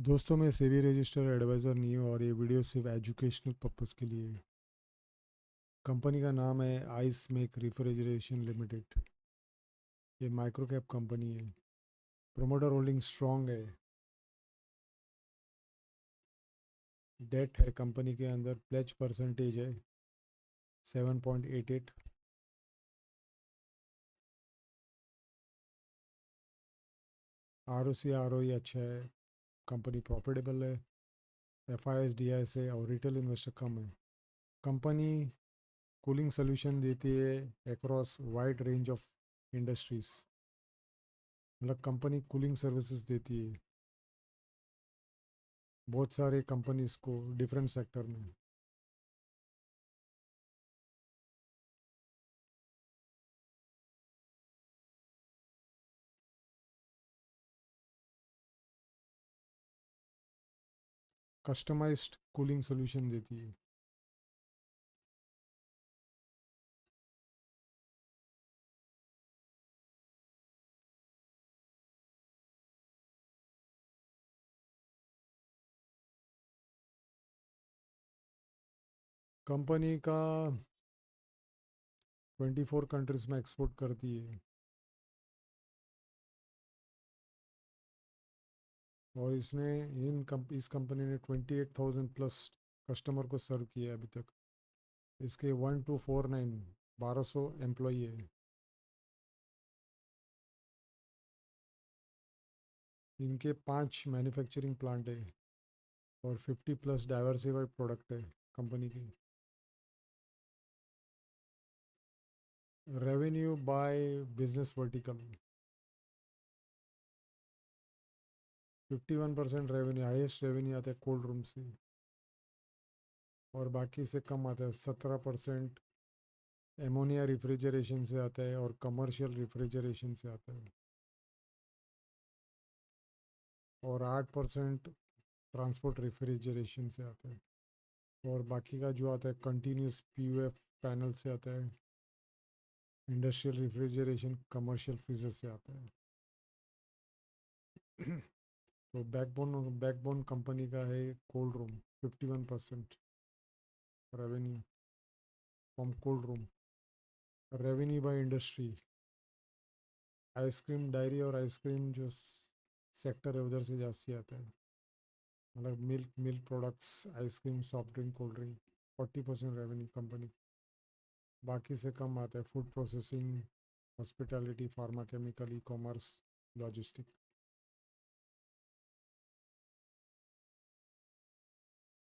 दोस्तों, मैं SEBI registered adviser नहीं हूँ और ये वीडियो सिर्फ एजुकेशनल पर्पस के लिए है। कंपनी का नाम है आइस मेक रेफ्रिजरेशन लिमिटेड। ये माइक्रो कैप कंपनी है। प्रोमोटर होल्डिंग स्ट्रांग है। डेट है कंपनी के अंदर। प्लेज परसेंटेज है 7.88। R O C R O अच्छा है। कंपनी प्रॉफिटेबल है। F I S D I से और रिटेल इन्वेस्टर कम है। कंपनी कूलिंग सोल्यूशन देती है across wide range of industries. मतलब कंपनी कूलिंग सर्विसेज देती है बहुत सारे कंपनीज को डिफरेंट सेक्टर में। कस्टमाइज्ड कूलिंग सोल्यूशन देती है। कंपनी का 24 कंट्रीज में एक्सपोर्ट करती है और इसने इस कंपनी ने 28,000 प्लस कस्टमर को सर्व किया है अभी तक। इसके 1249 1200 एम्प्लॉई है। इनके 5 मैन्युफैक्चरिंग प्लांट है और 50 प्लस डाइवर्सिफाइड प्रोडक्ट है कंपनी की। Revenue by business vertical 51% revenue, highest revenue आता है कोल्ड रूम से और बाकी से कम आता है। 17% एमोनिया रेफ्रिजरेशन से आता है और कमर्शियल रेफ्रिजरेशन से आता है और 8% ट्रांसपोर्ट रेफ्रिजरेशन से आता है और बाकी का जो आता है कंटिन्यूस पीयूएफ पैनल से आता है। इंडस्ट्रियल रेफ्रिजरेशन कमर्शियल फ्रीजर से आता है। तो बैकबोन कंपनी का है cold room. 51% revenue from cold room. Revenue by industry ice cream diary और आइसक्रीम जो सेक्टर है उधर से जास्ती आता है। मतलब milk products, ice cream, soft drink, cold drink. 40% revenue company. बाकी से कम आता है food processing, hospitality, pharma chemical, e commerce, logistic.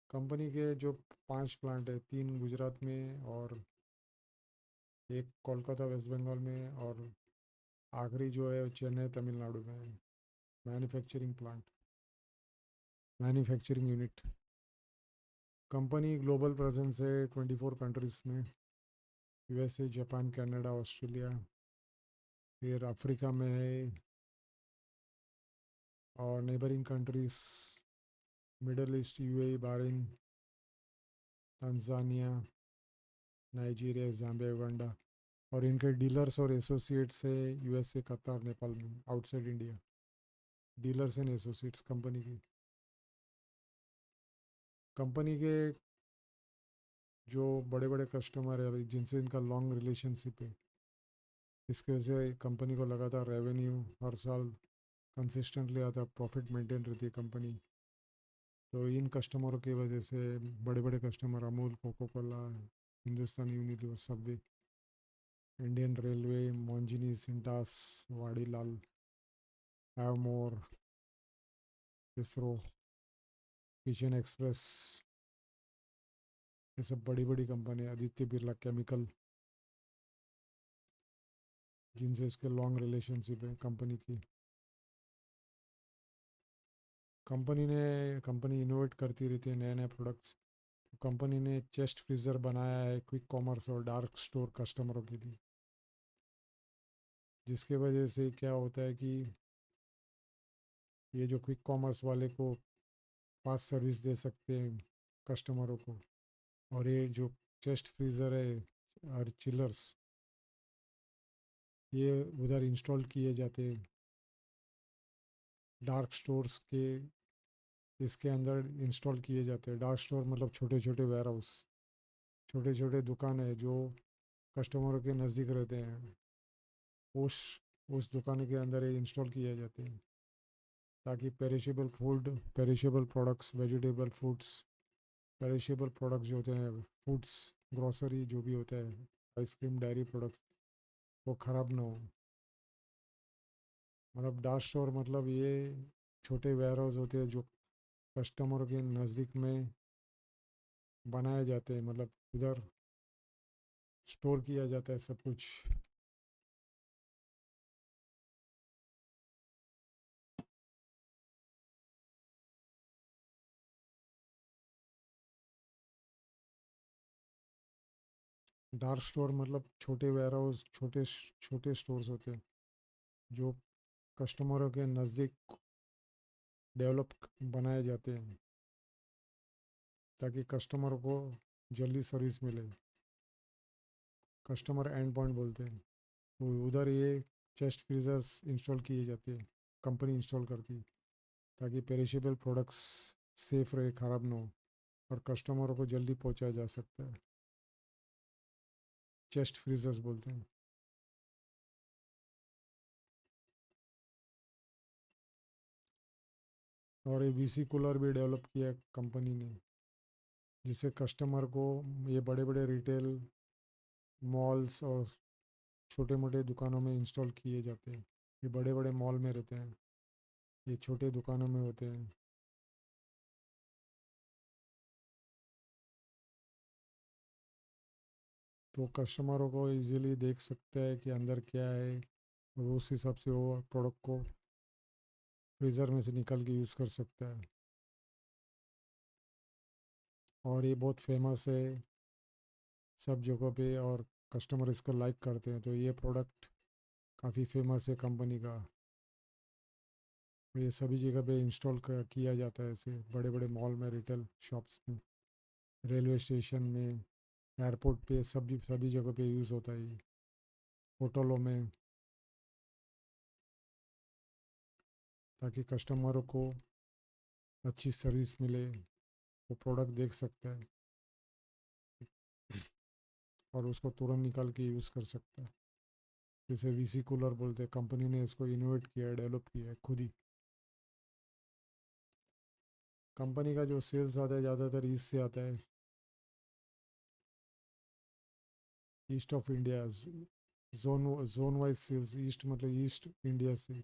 Company के जो 5 प्लांट है, 3 गुजरात में और एक कोलकाता वेस्ट बंगाल में और आखिरी जो है चेन्नई तमिलनाडु में है। Manufacturing plant, manufacturing unit. Company global presence है 24 कंट्रीज में। यूएसए, जापान, कनाडा, ऑस्ट्रेलिया, फिर अफ्रीका में है और neighbouring countries middle east, UAE, Bahrain, Tanzania, Nigeria, Zambia, Uganda. और इनके डीलर्स और एसोसिएट्स है यूएसए, कतार, नेपाल में, outside India. Dealers and associates company की। कंपनी के जो बड़े बड़े कस्टमर है जिनसे इनका लॉन्ग रिलेशनशिप है, इसके वजह से कंपनी को लगातार रेवेन्यू हर साल कंसिस्टेंटली आता है, प्रॉफिट मेंटेन रहती है कंपनी। तो इन कस्टमरों की वजह से बड़े बड़े customer Amul, Coca Cola, Hindustan Unilever, Subway, Indian Railway, Monginis, Cintas, Vadilal, Havmor, ISRO, Kitchen Express, ये सब बड़ी बड़ी कंपनी, आदित्य बिरला केमिकल, जिनसे इसके लॉन्ग रिलेशनशिप है कंपनी की। कंपनी इनोवेट करती रहती है नए नए प्रोडक्ट्स। कंपनी ने चेस्ट फ्रीज़र बनाया है क्विक कॉमर्स और डार्क स्टोर कस्टमरों के लिए, जिसके वजह से क्या होता है कि ये जो क्विक कॉमर्स वाले को फास्ट सर्विस दे सकते हैं कस्टमरों को। और ये जो चेस्ट फ्रीज़र है और चिलर्स, ये उधर इंस्टॉल किए जाते हैं डार्क स्टोर्स के इसके अंदर इंस्टॉल किए जाते हैं। डार्क स्टोर मतलब छोटे छोटे वेयर हाउस, छोटे छोटे दुकान है जो कस्टमरों के नज़दीक रहते हैं। उस उस दुकान के अंदर ये इंस्टॉल किए जाते हैं ताकि perishable food, perishable products, vegetable foods, perishable products जो होते हैं, फूड्स, ग्रोसरी जो भी होता है, आइसक्रीम, डायरी प्रोडक्ट्स, वो ख़राब ना हो। मतलब डार्क स्टोर मतलब ये छोटे वेयर हाउस होते हैं जो कस्टमर के नज़दीक में बनाए जाते हैं, मतलब उधर स्टोर किया जाता है सब कुछ। डार्क स्टोर मतलब छोटे वेयर हाउस, छोटे छोटे स्टोर्स होते हैं जो कस्टमरों के नज़दीक डेवलप बनाए जाते हैं ताकि कस्टमर को जल्दी सर्विस मिले। कस्टमर एंड पॉइंट बोलते हैं। तो उधर ये चेस्ट फ्रीजर्स इंस्टॉल किए जाते हैं, कंपनी इंस्टॉल करती है ताकि पेरिशेबल प्रोडक्ट्स सेफ रहे, ख़राब ना हो और कस्टमरों को जल्दी पहुंचाया जा सकता है। चेस्ट फ्रीजर्स बोलते हैं। और ये वीसी कूलर भी डेवलप किया है कंपनी ने, जिससे कस्टमर को, ये बड़े बड़े रिटेल मॉल्स और छोटे मोटे दुकानों में इंस्टॉल किए जाते हैं। ये बड़े बड़े मॉल में रहते हैं, ये छोटे दुकानों में होते हैं। तो कस्टमरों को इजीली देख सकते हैं कि अंदर क्या है और उस हिसाब से वो प्रोडक्ट को फ्रीज़र में से निकाल के यूज़ कर सकता है। और ये बहुत फेमस है सब जगहों पे और कस्टमर इसको लाइक करते हैं, तो ये प्रोडक्ट काफ़ी फेमस है कंपनी का। तो ये सभी जगह पे इंस्टॉल किया जाता है, ऐसे बड़े बड़े मॉल में, रिटेल शॉप्स में, रेलवे स्टेशन में, एयरपोर्ट पे, सभी सभी जगह पे यूज़ होता है ये, होटलों में, ताकि कस्टमरों को अच्छी सर्विस मिले। वो प्रोडक्ट देख सकता है और उसको तुरंत निकाल के यूज़ कर सकता है। जैसे वीसी कूलर बोलते हैं, कंपनी ने इसको इनोवेट किया है, डेवलप किया है खुद ही। कंपनी का जो सेल्स आता है ज़्यादातर ईस्ट से आता है, east of India. Zone wise sales, east मतलब ईस्ट इंडिया से,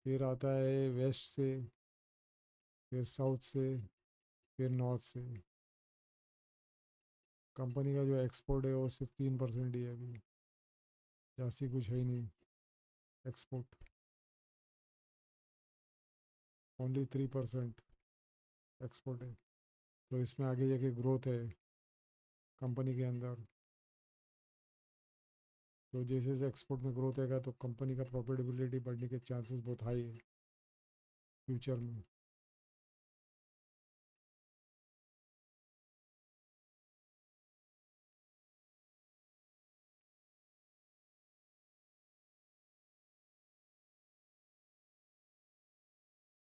फिर आता है वेस्ट से, फिर साउथ से, फिर नॉर्थ से। कंपनी का जो एक्सपोर्ट है वो सिर्फ 3% ही है अभी, जास्ती कुछ है ही नहीं एक्सपोर्ट। ओनली 3% एक्सपोर्ट है। तो इसमें आगे जाके ग्रोथ है कंपनी के अंदर। तो जैसे जैसे एक्सपोर्ट में ग्रोथ आएगा तो कंपनी का प्रॉफिटेबिलिटी बढ़ने के चांसेस बहुत हाई है फ्यूचर में।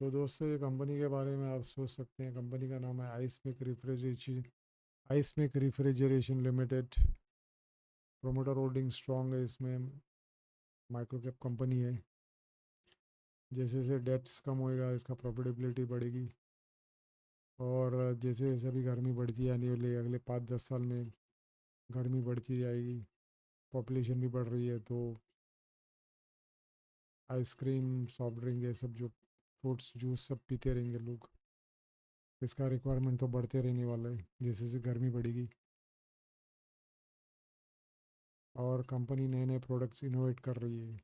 तो दोस्तों ये कंपनी के बारे में आप सोच सकते हैं। कंपनी का नाम है Icemake refrigeration limited. Promoter holding strong है इसमें, माइक्रो कैप कंपनी है। जैसे जैसे डेट्स कम होएगा इसका प्रॉफिटेबिलिटी बढ़ेगी। और जैसे जैसे भी गर्मी बढ़ती है आने वाले अगले 5-10 साल में, गर्मी बढ़ती जाएगी, पॉपुलेशन भी बढ़ रही है, तो आइसक्रीम, सॉफ्ट ड्रिंक, ये सब जो फ्रूट्स जूस सब पीते रहेंगे लोग। इसका रिक्वायरमेंट तो बढ़ते रहने वाला है जैसे जैसे गर्मी बढ़ेगी। और कंपनी नए नए प्रोडक्ट्स इनोवेट कर रही है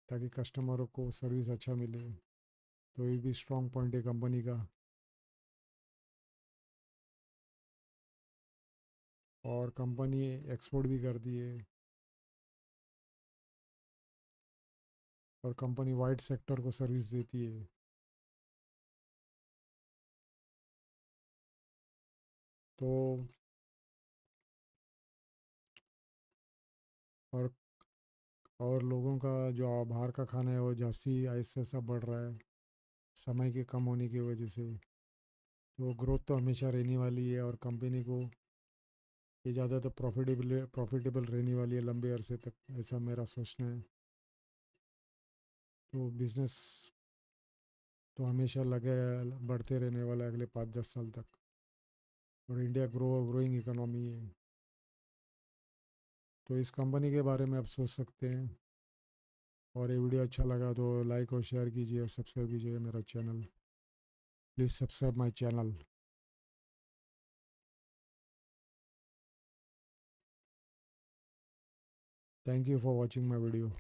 ताकि कस्टमरों को सर्विस अच्छा मिले। तो ये भी स्ट्रॉन्ग पॉइंट है कंपनी का। और कंपनी एक्सपोर्ट भी करती है। और कंपनी वाइड सेक्टर को सर्विस देती है। तो और और लोगों का जो बाहर का खाना है वो जास्ती ऐसा ऐसा बढ़ रहा है। समय के कम होने की वजह से। तो ग्रोथ तो हमेशा रहने वाली है और कंपनी को ये ज़्यादातर प्रॉफिटेबल रहने वाली है लंबे अरसे तक, ऐसा मेरा सोचना है। तो बिज़नेस तो हमेशा लगे बढ़ते रहने वाला है अगले 5-10 साल तक। और इंडिया ग्रोइंग इकोनॉमी है। तो इस कंपनी के बारे में आप सोच सकते हैं। और ये वीडियो अच्छा लगा तो लाइक और शेयर कीजिए और सब्सक्राइब कीजिए मेरा channel. Please subscribe my channel. Thank you for watching my video.